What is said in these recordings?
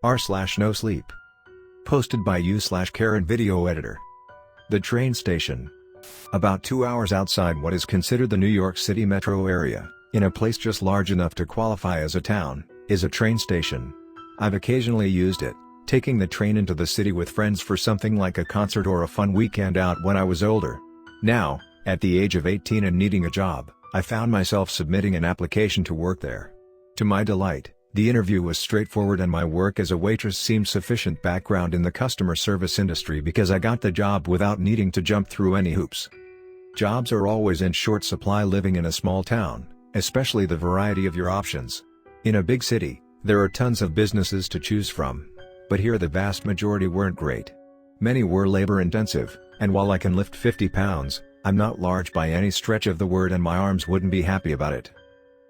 r/NoSleep. Posted by you/karenvideoeditor. The train station. About 2 hours outside what is considered the New York City metro area, in a place just large enough to qualify as a town, is a train station. I've occasionally used it, taking the train into the city with friends for something like a concert or a fun weekend out when I was older. Now, at the age of 18 and needing a job, I found myself submitting an application to work there. To my delight, the interview was straightforward and my work as a waitress seemed sufficient background in the customer service industry because I got the job without needing to jump through any hoops. Jobs are always in short supply living in a small town, especially the variety of your options. In a big city, there are tons of businesses to choose from. But here the vast majority weren't great. Many were labor-intensive, and while I can lift 50 pounds, I'm not large by any stretch of the word and my arms wouldn't be happy about it.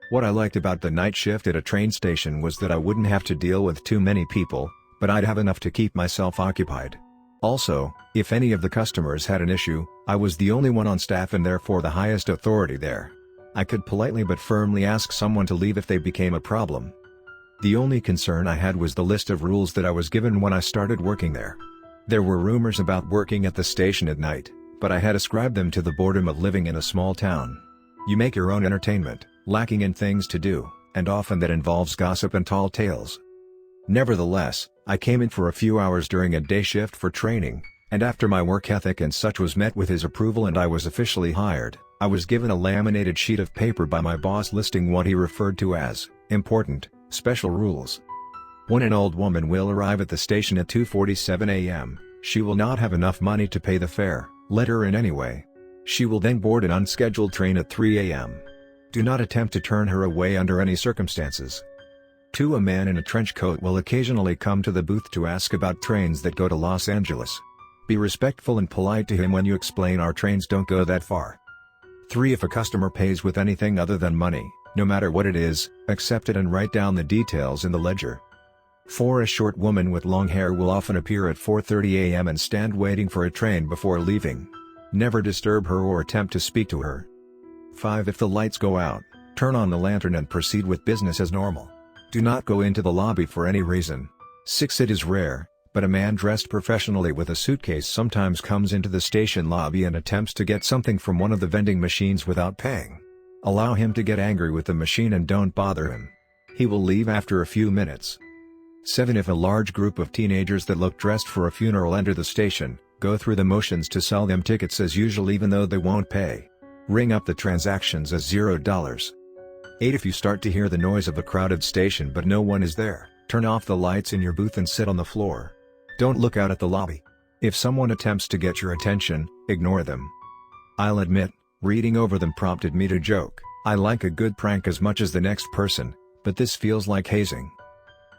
What I liked about the night shift at a train station was that I wouldn't have to deal with too many people, but I'd have enough to keep myself occupied. Also, if any of the customers had an issue, I was the only one on staff and therefore the highest authority there. I could politely but firmly ask someone to leave if they became a problem. The only concern I had was the list of rules that I was given when I started working there. There were rumors about working at the station at night, but I had ascribed them to the boredom of living in a small town. You make your own entertainment, lacking in things to do, and often that involves gossip and tall tales. Nevertheless, I came in for a few hours during a day shift for training, and after my work ethic and such was met with his approval and I was officially hired, I was given a laminated sheet of paper by my boss listing what he referred to as important, special rules. When an old woman will arrive at the station at 2:47 a.m., she will not have enough money to pay the fare, let her in anyway. She will then board an unscheduled train at 3 a.m. Do not attempt to turn her away under any circumstances. 2. A man in a trench coat will occasionally come to the booth to ask about trains that go to Los Angeles. Be respectful and polite to him when you explain our trains don't go that far. 3. If a customer pays with anything other than money, no matter what it is, accept it and write down the details in the ledger. 4. A short woman with long hair will often appear at 4:30 a.m. and stand waiting for a train before leaving. Never disturb her or attempt to speak to her. 5. If the lights go out, turn on the lantern and proceed with business as normal. Do not go into the lobby for any reason. 6. It is rare, but a man dressed professionally with a suitcase sometimes comes into the station lobby and attempts to get something from one of the vending machines without paying. Allow him to get angry with the machine and don't bother him. He will leave after a few minutes. 7. If a large group of teenagers that look dressed for a funeral enter the station, go through the motions to sell them tickets as usual even though they won't pay. Ring up the transactions as $0. 8. If you start to hear the noise of a crowded station but no one is there, turn off the lights in your booth and sit on the floor. Don't look out at the lobby. If someone attempts to get your attention, ignore them. I'll admit, reading over them prompted me to joke, I like a good prank as much as the next person, but this feels like hazing.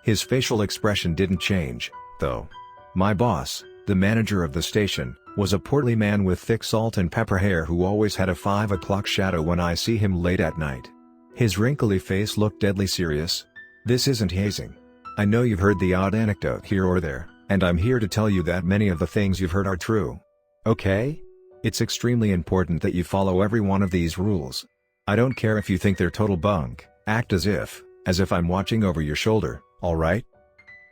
His facial expression didn't change, though. My boss, the manager of the station, was a portly man with thick salt and pepper hair who always had a 5 o'clock shadow when I see him late at night. His wrinkly face looked deadly serious. This isn't hazing. I know you've heard the odd anecdote here or there, and I'm here to tell you that many of the things you've heard are true. Okay? It's extremely important that you follow every one of these rules. I don't care if you think they're total bunk, act as if I'm watching over your shoulder, alright?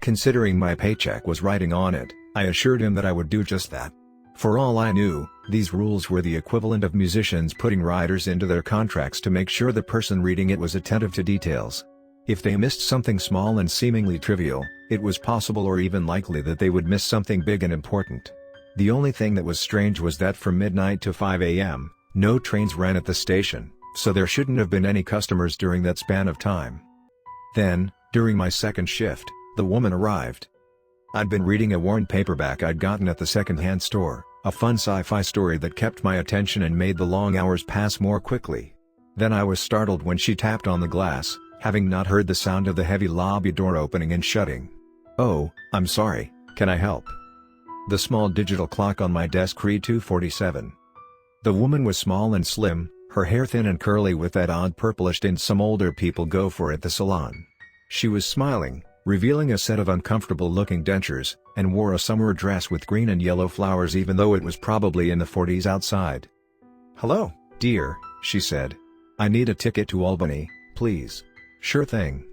Considering my paycheck was writing on it, I assured him that I would do just that. For all I knew, these rules were the equivalent of musicians putting riders into their contracts to make sure the person reading it was attentive to details. If they missed something small and seemingly trivial, it was possible or even likely that they would miss something big and important. The only thing that was strange was that from midnight to 5 a.m., no trains ran at the station, so there shouldn't have been any customers during that span of time. Then, during my second shift, the woman arrived. I'd been reading a worn paperback I'd gotten at the second-hand store, a fun sci-fi story that kept my attention and made the long hours pass more quickly. Then I was startled when she tapped on the glass, having not heard the sound of the heavy lobby door opening and shutting. "Oh, I'm sorry, can I help?" The small digital clock on my desk read 2:47. The woman was small and slim, her hair thin and curly with that odd purplish tint some older people go for at the salon. She was smiling, revealing a set of uncomfortable-looking dentures, and wore a summer dress with green and yellow flowers even though it was probably in the 40s outside. "Hello, dear," she said. "I need a ticket to Albany, please." "Sure thing."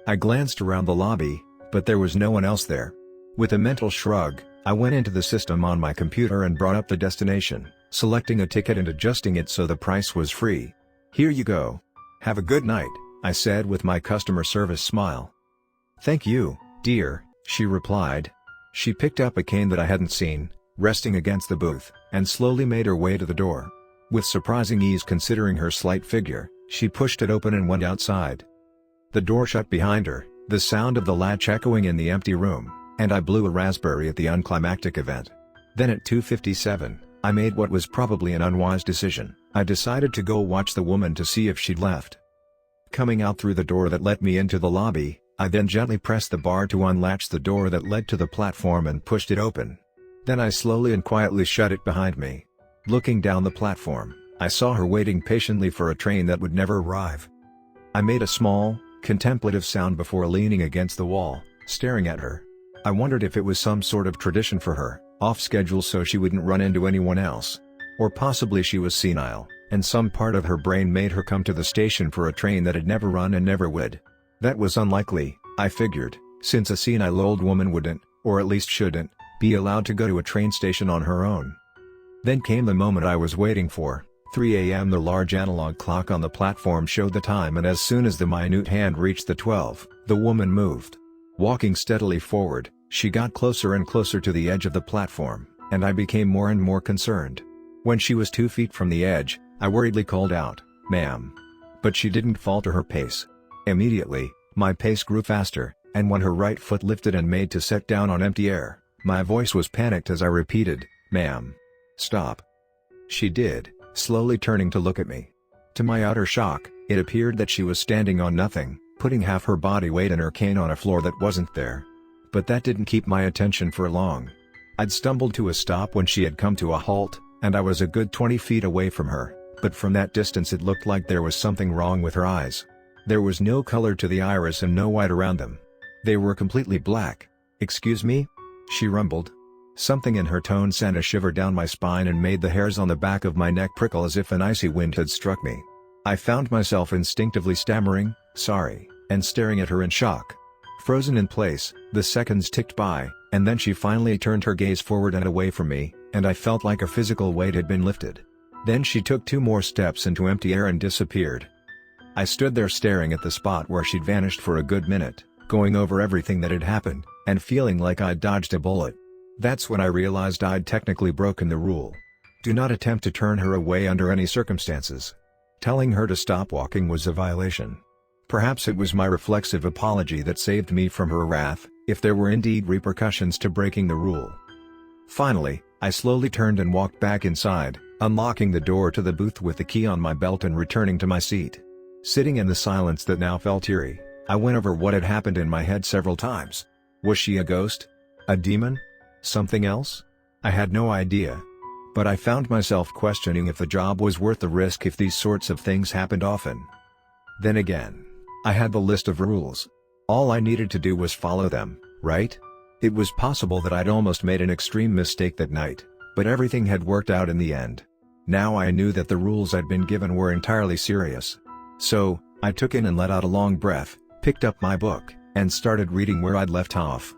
I glanced around the lobby, but there was no one else there. With a mental shrug, I went into the system on my computer and brought up the destination, selecting a ticket and adjusting it so the price was free. "Here you go. Have a good night," I said with my customer service smile. "Thank you, dear," she replied. She picked up a cane that I hadn't seen, resting against the booth, and slowly made her way to the door. With surprising ease considering her slight figure, she pushed it open and went outside. The door shut behind her, the sound of the latch echoing in the empty room, and I blew a raspberry at the unclimactic event. Then at 2:57, I made what was probably an unwise decision. I decided to go watch the woman to see if she'd left. Coming out through the door that let me into the lobby, I then gently pressed the bar to unlatch the door that led to the platform and pushed it open. Then I slowly and quietly shut it behind me. Looking down the platform, I saw her waiting patiently for a train that would never arrive. I made a small, contemplative sound before leaning against the wall, staring at her. I wondered if it was some sort of tradition for her, off schedule so she wouldn't run into anyone else. Or possibly she was senile, and some part of her brain made her come to the station for a train that had never run and never would. That was unlikely, I figured, since a senile old woman wouldn't, or at least shouldn't, be allowed to go to a train station on her own. Then came the moment I was waiting for. 3 a.m. The large analog clock on the platform showed the time, and as soon as the minute hand reached the 12, the woman moved. Walking steadily forward, she got closer and closer to the edge of the platform, and I became more and more concerned. When she was 2 feet from the edge, I worriedly called out, "Ma'am." But she didn't falter her pace. Immediately, my pace grew faster, and when her right foot lifted and made to set down on empty air, my voice was panicked as I repeated, "Ma'am. Stop." She did, slowly turning to look at me. To my utter shock, it appeared that she was standing on nothing, putting half her body weight and her cane on a floor that wasn't there. But that didn't keep my attention for long. I'd stumbled to a stop when she had come to a halt, and I was a good 20 feet away from her, but from that distance it looked like there was something wrong with her eyes. There was no color to the iris and no white around them. They were completely black. "Excuse me?" she rumbled. Something in her tone sent a shiver down my spine and made the hairs on the back of my neck prickle as if an icy wind had struck me. I found myself instinctively stammering, "Sorry," and staring at her in shock. Frozen in place, the seconds ticked by, and then she finally turned her gaze forward and away from me, and I felt like a physical weight had been lifted. Then she took 2 more steps into empty air and disappeared. I stood there staring at the spot where she'd vanished for a good minute, going over everything that had happened, and feeling like I'd dodged a bullet. That's when I realized I'd technically broken the rule. Do not attempt to turn her away under any circumstances. Telling her to stop walking was a violation. Perhaps it was my reflexive apology that saved me from her wrath, if there were indeed repercussions to breaking the rule. Finally, I slowly turned and walked back inside, unlocking the door to the booth with the key on my belt and returning to my seat. Sitting in the silence that now felt eerie, I went over what had happened in my head several times. Was she a ghost? A demon? Something else? I had no idea. But I found myself questioning if the job was worth the risk if these sorts of things happened often. Then again, I had the list of rules. All I needed to do was follow them, right? It was possible that I'd almost made an extreme mistake that night, but everything had worked out in the end. Now I knew that the rules I'd been given were entirely serious. So, I took in and let out a long breath, picked up my book, and started reading where I'd left off.